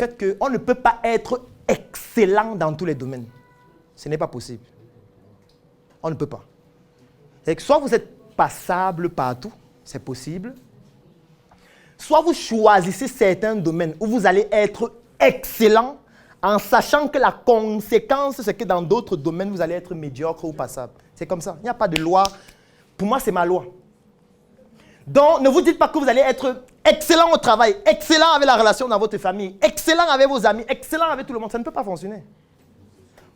fait qu'on ne peut pas être excellent dans tous les domaines. Ce n'est pas possible. On ne peut pas. C'est que soit vous êtes passable partout, c'est possible. Soit vous choisissez certains domaines où vous allez être excellent en sachant que la conséquence, c'est que dans d'autres domaines, vous allez être médiocre ou passable. C'est comme ça. Il n'y a pas de loi. Pour moi, c'est ma loi. Donc, ne vous dites pas que vous allez être excellent au travail, excellent avec la relation dans votre famille, excellent avec vos amis, excellent avec tout le monde. Ça ne peut pas fonctionner.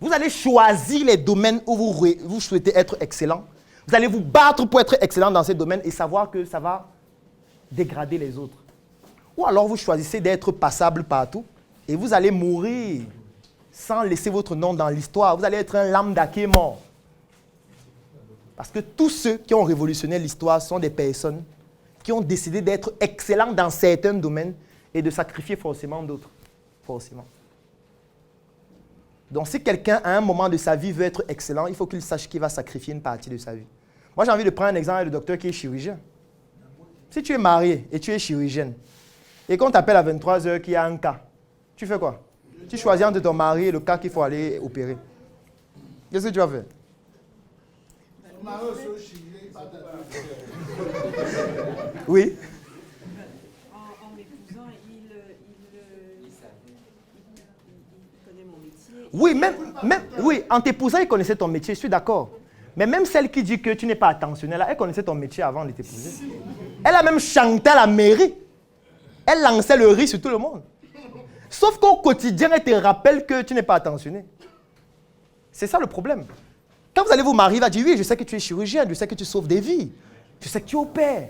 Vous allez choisir les domaines où vous souhaitez être excellent. Vous allez vous battre pour être excellent dans ces domaines et savoir que ça va dégrader les autres. Ou alors vous choisissez d'être passable partout et vous allez mourir sans laisser votre nom dans l'histoire. Vous allez être un lambda qui est mort. Parce que tous ceux qui ont révolutionné l'histoire sont des personnes qui ont décidé d'être excellents dans certains domaines et de sacrifier forcément d'autres. Forcément. Donc si quelqu'un, à un moment de sa vie, veut être excellent, il faut qu'il sache qu'il va sacrifier une partie de sa vie. Moi, j'ai envie de prendre un exemple avec le docteur qui est chirurgien. Si tu es marié et tu es chirurgienne, et qu'on t'appelle à 23h qu'il y a un cas, tu fais quoi? Tu choisis entre ton mari et le cas qu'il faut aller opérer. Qu'est-ce que tu vas faire? Oui. En m'épousant, il connaît mon métier. Oui, oui, en t'épousant, il connaissait ton métier, je suis d'accord. Mais même celle qui dit que tu n'es pas attentionnelle, elle connaissait ton métier avant de t'épouser. Elle a même chanté à la mairie. Elle lançait le riz sur tout le monde. Sauf qu'au quotidien, elle te rappelle que tu n'es pas attentionné. C'est ça le problème. Quand vous allez vous marier, il va dire, oui, je sais que tu es chirurgien, je sais que tu sauves des vies, je sais que tu opères.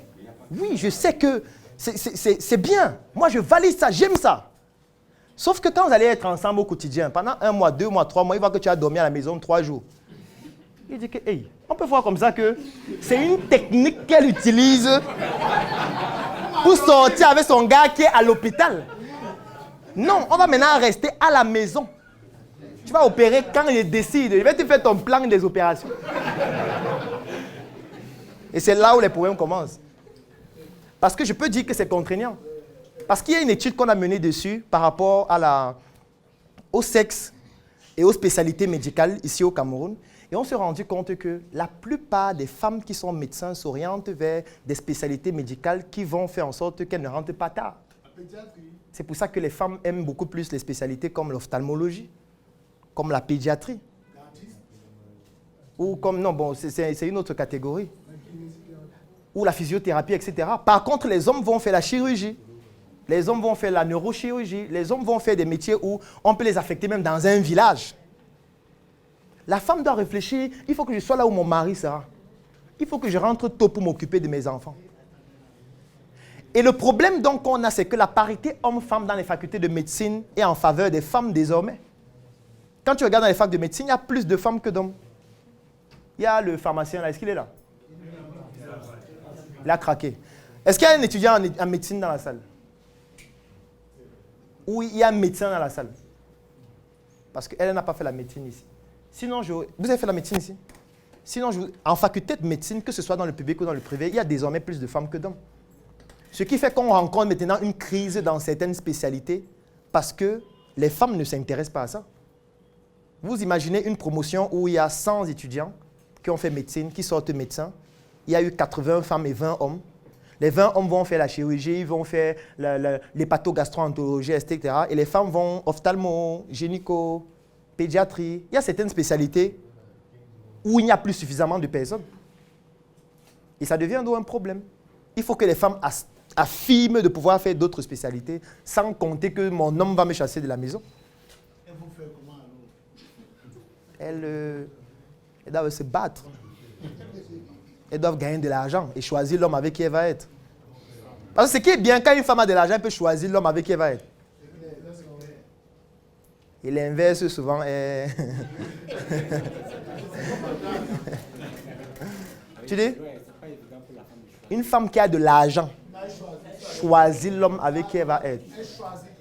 Oui, je sais que c'est bien. Moi, je valide ça, j'aime ça. Sauf que quand vous allez être ensemble au quotidien, pendant 1 mois, 2 mois, 3 mois, il voit que tu as dormi à la maison 3 jours. Il dit que, hey, on peut voir comme ça que c'est une technique qu'elle utilise pour sortir avec son gars qui est à l'hôpital. Non, on va maintenant rester à la maison. Tu vas opérer quand il décide. Il va te faire ton plan des opérations. Et c'est là où les problèmes commencent. Parce que je peux dire que c'est contraignant. Parce qu'il y a une étude qu'on a menée dessus par rapport au sexe et aux spécialités médicales ici au Cameroun. Et on s'est rendu compte que la plupart des femmes qui sont médecins s'orientent vers des spécialités médicales qui vont faire en sorte qu'elles ne rentrent pas tard. C'est pour ça que les femmes aiment beaucoup plus les spécialités comme l'ophtalmologie, comme la pédiatrie. Ou comme, non, bon, c'est une autre catégorie. Ou la physiothérapie, etc. Par contre, les hommes vont faire la chirurgie. Les hommes vont faire la neurochirurgie. Les hommes vont faire des métiers où on peut les affecter même dans un village. La femme doit réfléchir, il faut que je sois là où mon mari sera. Il faut que je rentre tôt pour m'occuper de mes enfants. Et le problème donc qu'on a, c'est que la parité homme-femme dans les facultés de médecine est en faveur des femmes désormais. Quand tu regardes dans les facs de médecine, il y a plus de femmes que d'hommes. Il y a le pharmacien là, est-ce qu'il est là? Il a craqué. Est-ce qu'il y a un étudiant en médecine dans la salle? Ou il y a un médecin dans la salle? Parce qu'elle n'a pas fait la médecine ici. Sinon, vous avez fait la médecine ici? Sinon, en faculté de médecine, que ce soit dans le public ou dans le privé, il y a désormais plus de femmes que d'hommes. Ce qui fait qu'on rencontre maintenant une crise dans certaines spécialités parce que les femmes ne s'intéressent pas à ça. Vous imaginez une promotion où il y a 100 étudiants qui ont fait médecine, qui sortent médecins. Il y a eu 80 femmes et 20 hommes. Les 20 hommes vont faire la chirurgie, ils vont faire l'hépatogastro-entérologie, etc. Et les femmes vont ophtalmo, gynéco, pédiatrie. Il y a certaines spécialités où il n'y a plus suffisamment de personnes. Et ça devient donc un problème. Il faut que les femmes affirment de pouvoir faire d'autres spécialités sans compter que mon homme va me chasser de la maison. Elles vont faire comment alors? Elles doivent se battre. Elles doivent gagner de l'argent et choisir l'homme avec qui elle va être. Parce que ce qui est bien, quand une femme a de l'argent, elle peut choisir l'homme avec qui elle va être. Et l'inverse, souvent, est... Tu dis? Une femme qui a de l'argent choisit l'homme avec qui elle va être.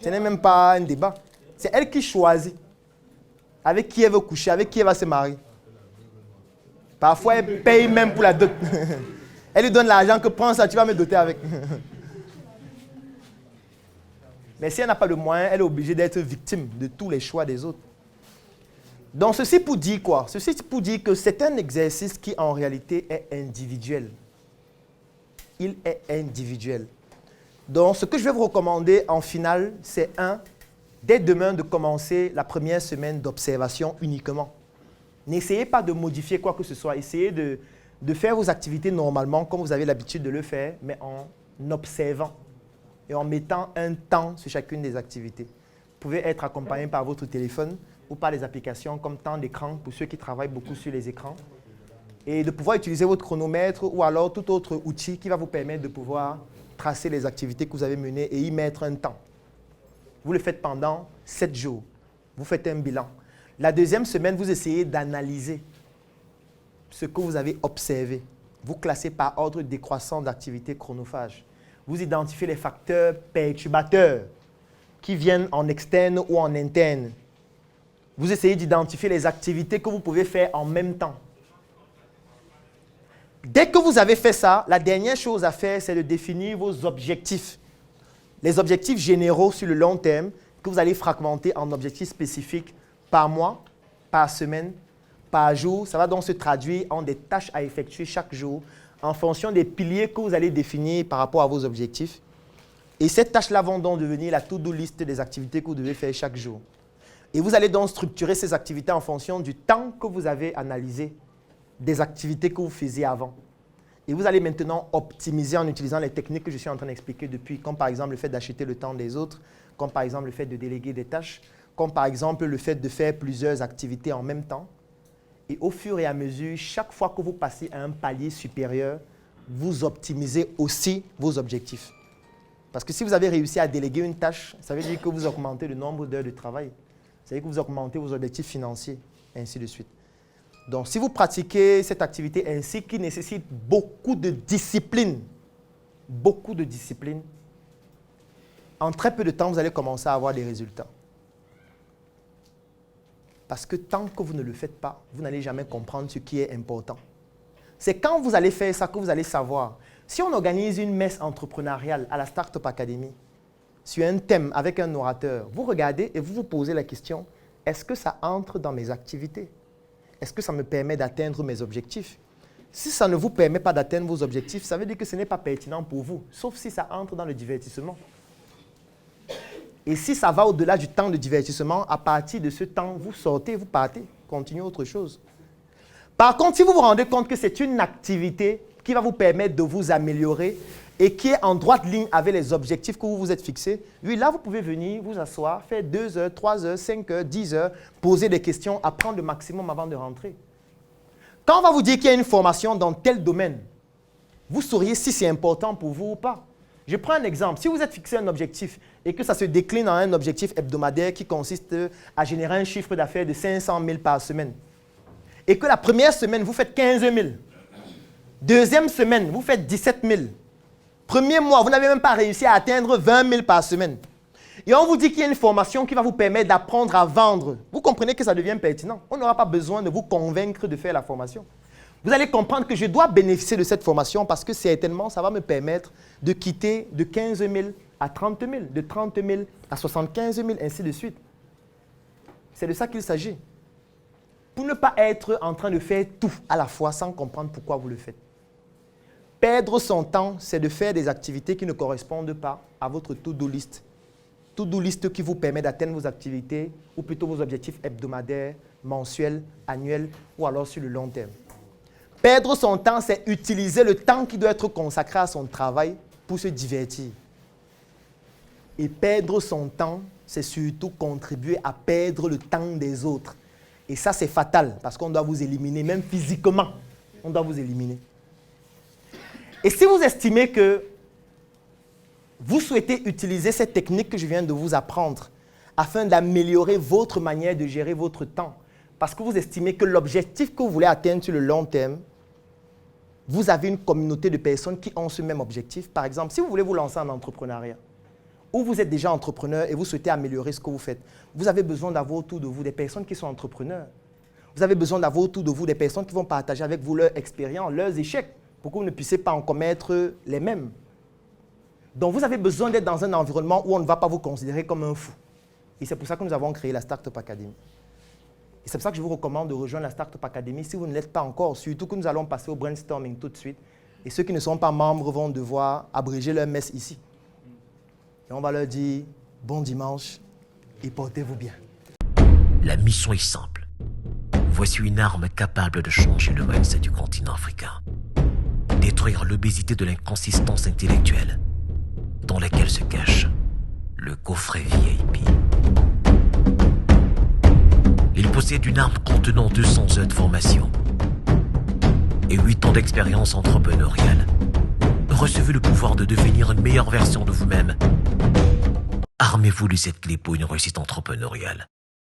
Ce n'est même pas un débat. C'est elle qui choisit avec qui elle veut coucher, avec qui elle va se marier. Parfois, elle paye même pour la dot. Elle lui donne l'argent que prends ça, tu vas me doter avec. Mais si elle n'a pas de moyens, elle est obligée d'être victime de tous les choix des autres. Donc, ceci pour dire quoi? Ceci pour dire que c'est un exercice qui, en réalité, est individuel. Il est individuel. Donc, ce que je vais vous recommander en finale, c'est dès demain, de commencer la première semaine d'observation uniquement. N'essayez pas de modifier quoi que ce soit. Essayez de faire vos activités normalement, comme vous avez l'habitude de le faire, mais en observant et en mettant un temps sur chacune des activités. Vous pouvez être accompagné par votre téléphone ou par les applications comme temps d'écran pour ceux qui travaillent beaucoup sur les écrans. Et de pouvoir utiliser votre chronomètre ou alors tout autre outil qui va vous permettre de pouvoir tracer les activités que vous avez menées et y mettre un temps. Vous le faites pendant 7 jours. Vous faites un bilan. La deuxième semaine, vous essayez d'analyser ce que vous avez observé. Vous classez par ordre décroissant d'activité chronophage. Vous identifiez les facteurs perturbateurs qui viennent en externe ou en interne. Vous essayez d'identifier les activités que vous pouvez faire en même temps. Dès que vous avez fait ça, la dernière chose à faire, c'est de définir vos objectifs. Les objectifs généraux sur le long terme que vous allez fragmenter en objectifs spécifiques par mois, par semaine, par jour. Ça va donc se traduire en des tâches à effectuer chaque jour en fonction des piliers que vous allez définir par rapport à vos objectifs. Et ces tâches-là vont donc devenir la to-do list des activités que vous devez faire chaque jour. Et vous allez donc structurer ces activités en fonction du temps que vous avez analysé des activités que vous faisiez avant. Et vous allez maintenant optimiser en utilisant les techniques que je suis en train d'expliquer depuis, comme par exemple le fait d'acheter le temps des autres, comme par exemple le fait de déléguer des tâches, comme par exemple le fait de faire plusieurs activités en même temps. Et au fur et à mesure, chaque fois que vous passez à un palier supérieur, vous optimisez aussi vos objectifs. Parce que si vous avez réussi à déléguer une tâche, ça veut dire que vous augmentez le nombre d'heures de travail. Ça veut dire que vous augmentez vos objectifs financiers, et ainsi de suite. Donc, si vous pratiquez cette activité ainsi qui nécessite beaucoup de discipline, en très peu de temps, vous allez commencer à avoir des résultats. Parce que tant que vous ne le faites pas, vous n'allez jamais comprendre ce qui est important. C'est quand vous allez faire ça que vous allez savoir. Si on organise une messe entrepreneuriale à la Startup Academy sur un thème avec un orateur, vous regardez et vous vous posez la question, est-ce que ça entre dans mes activités? Est-ce que ça me permet d'atteindre mes objectifs? Si ça ne vous permet pas d'atteindre vos objectifs, ça veut dire que ce n'est pas pertinent pour vous, sauf si ça entre dans le divertissement. Et si ça va au-delà du temps de divertissement, à partir de ce temps, vous sortez, vous partez, continuez autre chose. Par contre, si vous vous rendez compte que c'est une activité qui va vous permettre de vous améliorer et qui est en droite ligne avec les objectifs que vous vous êtes fixés, oui, là, vous pouvez venir vous asseoir, faire 2 heures, 3 heures, 5 heures, 10 heures, poser des questions, apprendre le maximum avant de rentrer. Quand on va vous dire qu'il y a une formation dans tel domaine, vous sauriez si c'est important pour vous ou pas. Je prends un exemple. Si vous êtes fixé un objectif et que ça se décline en un objectif hebdomadaire qui consiste à générer un chiffre d'affaires de 500 000 par semaine, et que la première semaine, vous faites 15 000, deuxième semaine, vous faites 17 000, premier mois, vous n'avez même pas réussi à atteindre 20 000 par semaine, et on vous dit qu'il y a une formation qui va vous permettre d'apprendre à vendre, vous comprenez que ça devient pertinent. On n'aura pas besoin de vous convaincre de faire la formation. Vous allez comprendre que je dois bénéficier de cette formation parce que certainement, ça va me permettre de quitter de 15 000 à 30 000, de 30 000 à 75 000, ainsi de suite. C'est de ça qu'il s'agit. Pour ne pas être en train de faire tout à la fois sans comprendre pourquoi vous le faites. Perdre son temps, c'est de faire des activités qui ne correspondent pas à votre to-do list. To-do list qui vous permet d'atteindre vos activités ou plutôt vos objectifs hebdomadaires, mensuels, annuels ou alors sur le long terme. Perdre son temps, c'est utiliser le temps qui doit être consacré à son travail pour se divertir. Et perdre son temps, c'est surtout contribuer à perdre le temps des autres. Et ça, c'est fatal parce qu'on doit vous éliminer, même physiquement. On doit vous éliminer. Et si vous estimez que vous souhaitez utiliser cette technique que je viens de vous apprendre afin d'améliorer votre manière de gérer votre temps, parce que vous estimez que l'objectif que vous voulez atteindre sur le long terme, vous avez une communauté de personnes qui ont ce même objectif. Par exemple, si vous voulez vous lancer en entrepreneuriat, ou vous êtes déjà entrepreneur et vous souhaitez améliorer ce que vous faites, vous avez besoin d'avoir autour de vous des personnes qui sont entrepreneurs. Vous avez besoin d'avoir autour de vous des personnes qui vont partager avec vous leur expérience, leurs échecs, pour que vous ne puissiez pas en commettre les mêmes. Donc, vous avez besoin d'être dans un environnement où on ne va pas vous considérer comme un fou. Et c'est pour ça que nous avons créé la Startup Academy. Et c'est pour ça que je vous recommande de rejoindre la Startup Academy si vous ne l'êtes pas encore, surtout que nous allons passer au brainstorming tout de suite. Et ceux qui ne sont pas membres vont devoir abréger leur messe ici. Et on va leur dire bon dimanche et portez-vous bien. La mission est simple. Voici une arme capable de changer le mindset du continent africain. Détruire l'obésité de l'inconsistance intellectuelle dans laquelle se cache le coffret VIP. Il possède une arme contenant 200 heures de formation et 8 ans d'expérience entrepreneuriale. Recevez le pouvoir de devenir une meilleure version de vous-même. Armez-vous de cette clé pour une réussite entrepreneuriale.